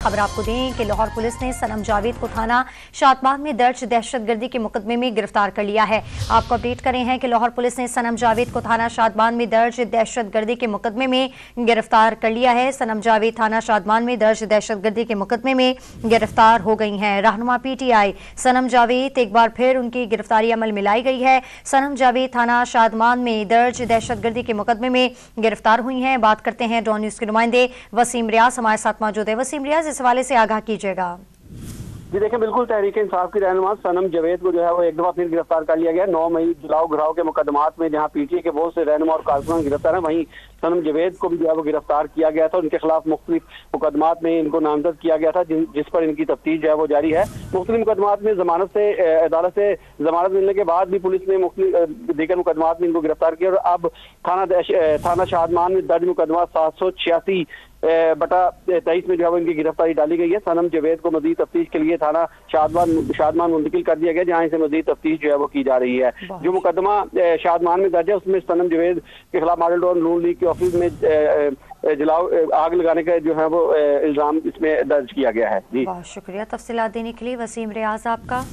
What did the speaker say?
खबर आपको दें कि लाहौर पुलिस ने सनम जावेद को थाना शादबाद में दर्ज दहशतगर्दी के मुकदमे में गिरफ्तार कर लिया है। आपको अपडेट करें हैं कि लाहौर पुलिस ने सनम जावेद को थाना शादबाद में दर्ज दहशतगर्दी के मुकदमे में गिरफ्तार कर लिया है। सनम जावेद थाना शादबाद में दर्ज दहशतगर्दी के मुकदमे में गिरफ्तार हो गई हैं। रहनुमा PTI सनम जावेद, एक बार फिर उनकी गिरफ्तारी अमल में लाई गई है। सनम जावेद थाना शादबाद में दर्ज दहशतगर्दी के मुकदमे में गिरफ्तार हुई हैं। बात करते हैं डॉन न्यूज के नुमाइंदे वसीम रियाज हमारे साथ मौजूद है। वसीम रियाज, इस हवाले से आगाह कीजिएगा। जी देखिए, बिल्कुल तहरीक इंसाफ की रहनुमा सनम जावेद को जो है वो एक दफा फिर गिरफ्तार कर लिया गया। 9 मई जलाओ घराव के मुकदमात में जहां PTI के बहुत से रहनुमा और कारकुनान गिरफ्तार हैं, वहीं सनम जावेद को भी जो है वो गिरफ्तार किया गया था। उनके खिलाफ मुख्तलिफ मुकदमात में इनको नामजद किया गया था, जिस पर इनकी तफ्तीश जो है वो जारी है। मुख्तलिफ मुकदमात में जमानत से अदालत से जमानत मिलने के बाद भी पुलिस ने दीगर मुकदमात में इनको गिरफ्तार किया और अब थाना शादमान में दर्ज मुकदमा 786/23 में जो है वो इनकी गिरफ्तारी डाली गई है। सनम जावेद को मजीद तफ्तीश के लिए थाना शादमान मुंतकिल कर दिया गया, जहाँ इसे मजीद तफ्तीश जो है वो की जा रही है। जो मुकदमा शादमान में दर्ज है उसमें सनम जावेद के खिलाफ मॉडल टाउन नून लीग के ऑफिस में जलाओ आग लगाने का जो है वो इल्जाम इसमें दर्ज किया गया है। जी बहुत शुक्रिया तफसीलात देने के लिए वसीम रियाज आपका।